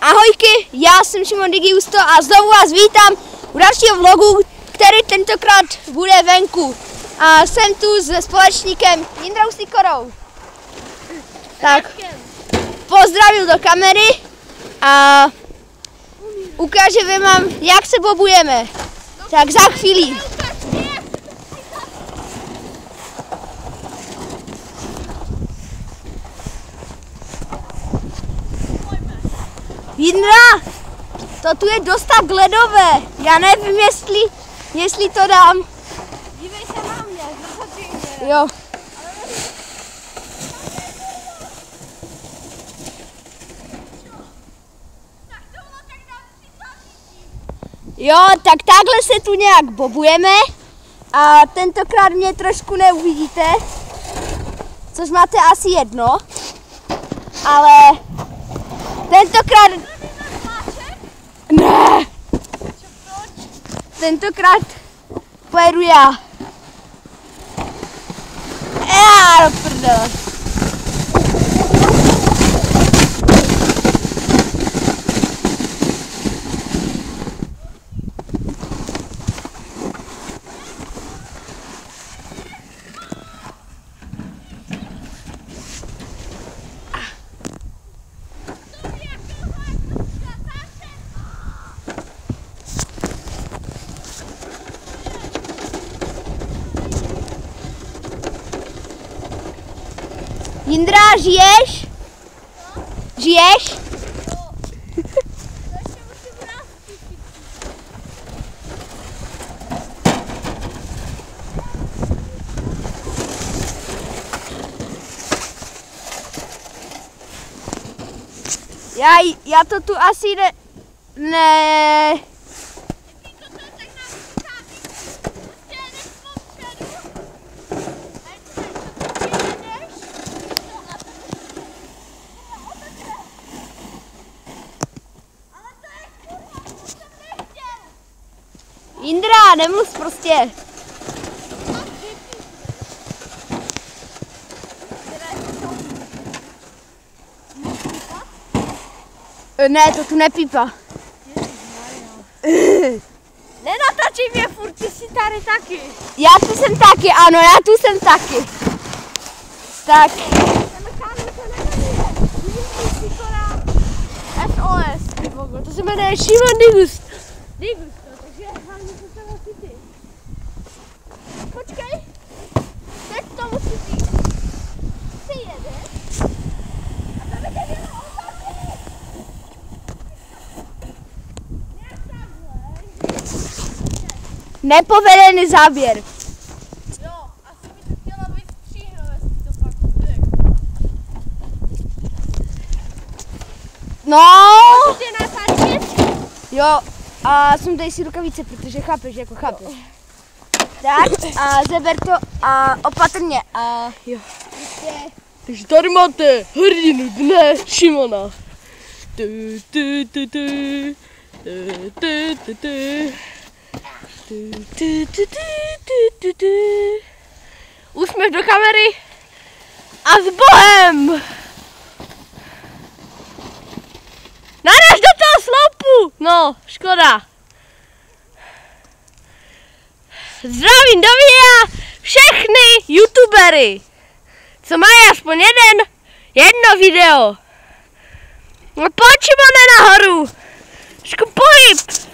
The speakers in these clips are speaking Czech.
Ahojky, já jsem Šimon Digiusto a znovu vás vítám u dalšího vlogu, který tentokrát bude venku. A jsem tu se společníkem Jindrou Sikorou. Tak, pozdravil do kamery a ukážeme vám, jak se bobujeme. Tak za chvíli. Jindra, to tu je dost tak ledové. Já nevím, jestli to dám. Dívej se na mě, zrcadlíně. Jo. Jo, tak takhle se tu nějak bobujeme a tentokrát mě trošku neuvidíte, což máte asi jedno, ale tentokrát... Ne! Tentokrát pojedu já. Do prdele. Jindra, žiješ? Žiješ? Já to tu asi ne... Jindra, nemluv prostě. Ne, to tu nepípa. Nenatačí mě furt, ty jsi tady taky. Já tu jsem taky, ano, já tu jsem taky. Tak. SOS, To se jmenuje Šimon Digiusto. takže hlavně se to musí ty. Počkej, teď to musí ty. Ty jedeš. A to bych jenom opakuji. Nějak takhle. Nepovedený záběr. Jo, asi by to chtěla vystříhnout, jestli to fakt bude. No. Můžete natáčet? Jo, a sundej si rukavice, protože chápeš, jako chápeš. Tak, a zeber to a opatrně a jo. Takže tady máte hrdinu dne Šimona. Úsměv do kamery a s Bohem! Naráž do toho sloupu! No, škoda. Zdravím do videa všechny youtubery, co mají aspoň jedno video. No pojď, Šimone, nahoru. Trošku pohyb.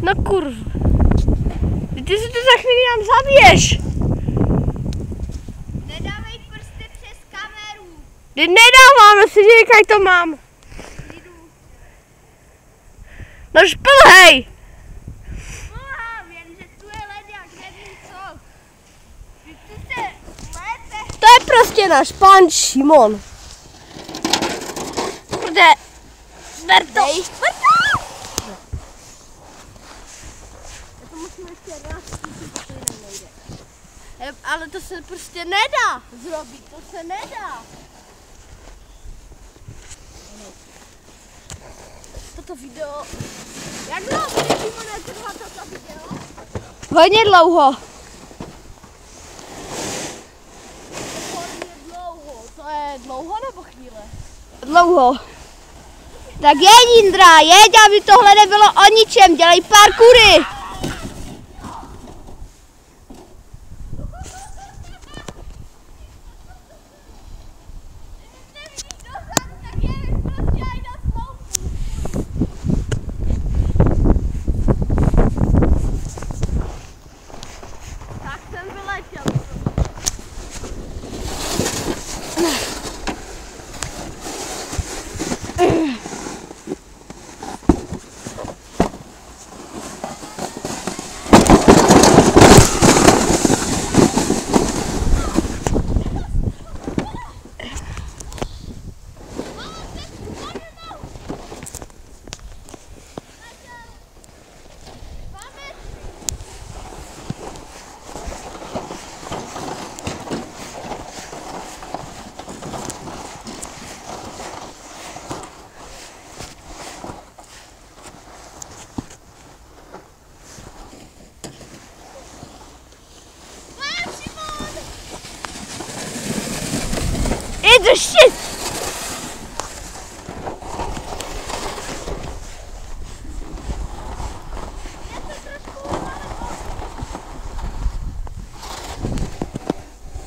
No kurva. Ty se tu za chvíli nám zabiješ. Nedávej prsty přes kameru. Ty nedávám, si říkaj, jak to mám. No šplhej. Jenže tu je led, jak nevím co. Ty tu se lépe. To je prostě náš pán Šimon. Kde? Ber to. Ber to! To musíme ještě raz zkusit, to jinak nejde. Ale to se prostě nedá. Zrobit, to se nedá. Toto video. Jak dlouho bude Šimone trvat toto video? Hodně dlouho. To je dlouho nebo chvíle? Dlouho. Tak jeď, Jindra, jeď, aby tohle nebylo o ničem, dělej parkoury. The shit!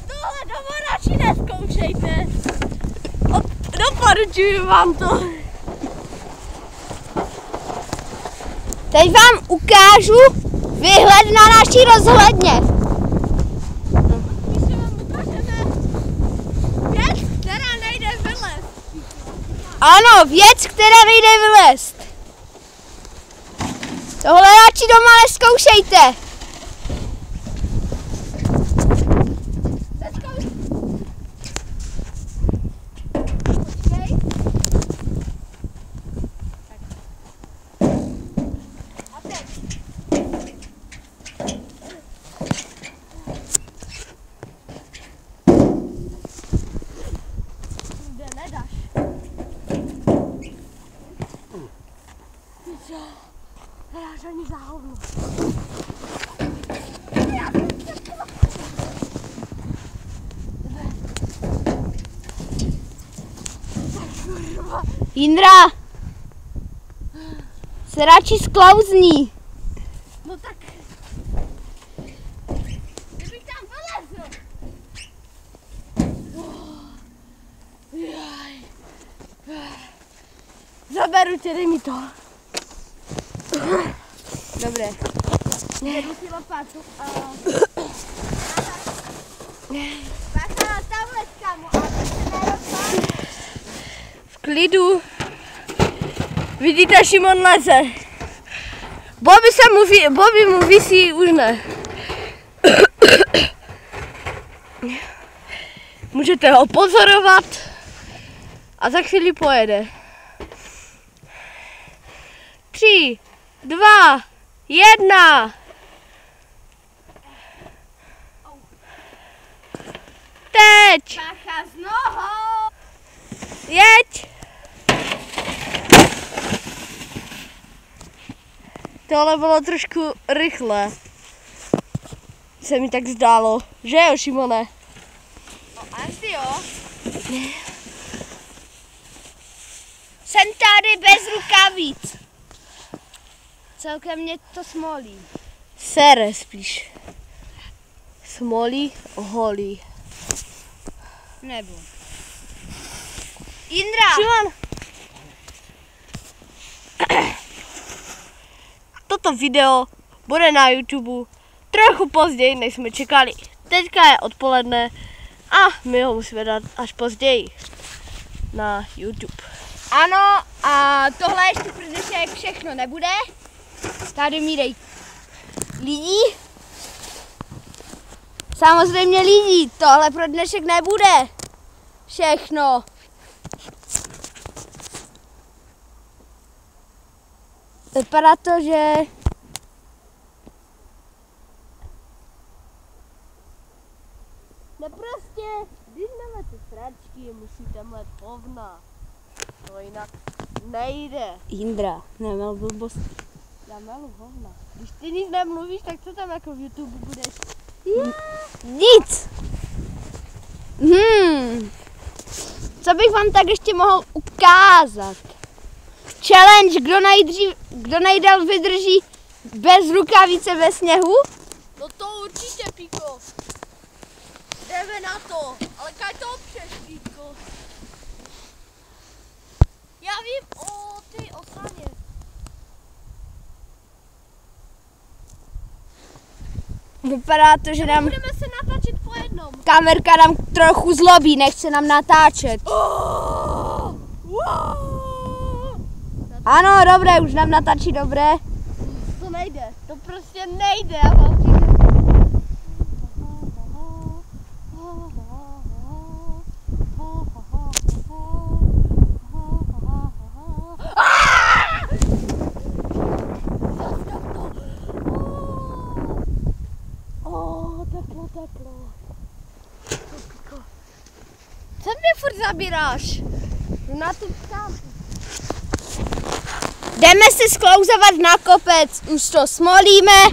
Tohle doma radši nezkoušejte. Doporučuji vám to. Teď vám ukážu výhled na naší rozhledně. Ano, věc, která nejde vylézt. Tohle radši doma nezkoušejte. Nedáš ani záhovnu. Jindra, se radši sklouzní. No tak. Kdybych tam vylezl. Zaberu tě, dej mi to. Dobré. Jedu si lopatu. Bacha na tablet, kámo, ale se nerozpáš. V klidu. Vidíte, Šimon leze. Bobby mu visí už ne. Můžete ho pozorovat a za chvíli pojede. 3, 2, 1. Teď. Bacha s nohou. Jeď. Tohle bylo trošku rychle. Se mi tak zdálo. Že jo, Šimone? No asi jo. Jsem tady bez rukavic. Celkem mě to smolí. Sere spíš. Smolí, holí. Nebo. Jindra! Šimon! Toto video bude na YouTube trochu později, než jsme čekali. Teďka je odpoledne a my ho musíme dát až později na YouTube. Ano, a tohle ještě pro dnešek všechno nebude. Tady mírej lidí. Samozřejmě lidí, tohle pro dnešek nebude všechno. Vypadá to, že No prostě, když nemáte sračky, musíte mít hovna. To jinak nejde. Jindra, nemel blbost. Já melu hovna. Když ty nic nemluvíš, tak co tam jako v YouTube budeš? Nic. Co bych vám tak ještě mohl ukázat? Challenge, kdo nejdéle vydrží bez rukavice ve sněhu? No to určitě, Píko. Jdeme na to, ale kaj to opřeš, Píko. Já vím o ty osaně. Vypadá to, že nám Budeme se natáčet po jednom. kamerka nám trochu zlobí, nechce nám natáčet. Ano, dobré, už nám natáčí, dobré. To nejde, to prostě nejde. Já vám říkám. Teplo. Co mě furt zabíráš? Na tu tam. Jdeme se sklouzovat na kopec, už to smolíme.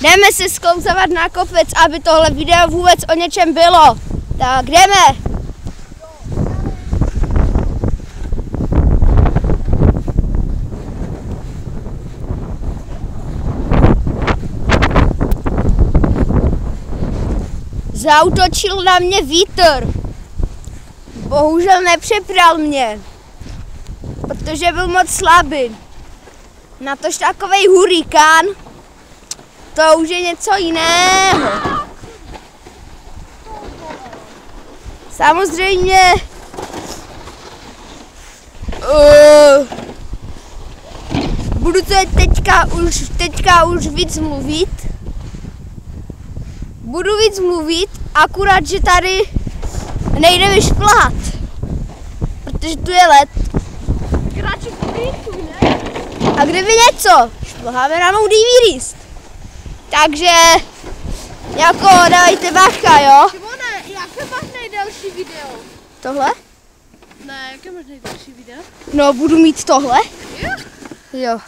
Jdeme se sklouzovat na kopec, aby tohle video vůbec o něčem bylo. Tak jdeme. Zaútočil na mě vítr. Bohužel nepřepral mě, protože byl moc slabý. Natož takovej hurikán, to už je něco jiného. Samozřejmě budu to teďka už víc mluvit. Budu víc mluvit, akurát, že tady nejde vyšplhat, protože tu je led. Radši klíčů, ne? A kdyby něco, šplháme na mou DVD. Takže, jako dávajte bacha, jo? Šimone, jaké máš nejdelší video? Tohle? Ne, jaké máš nejdelší video? No, budu mít tohle. Jo? Jo.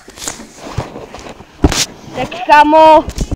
Tak kamo,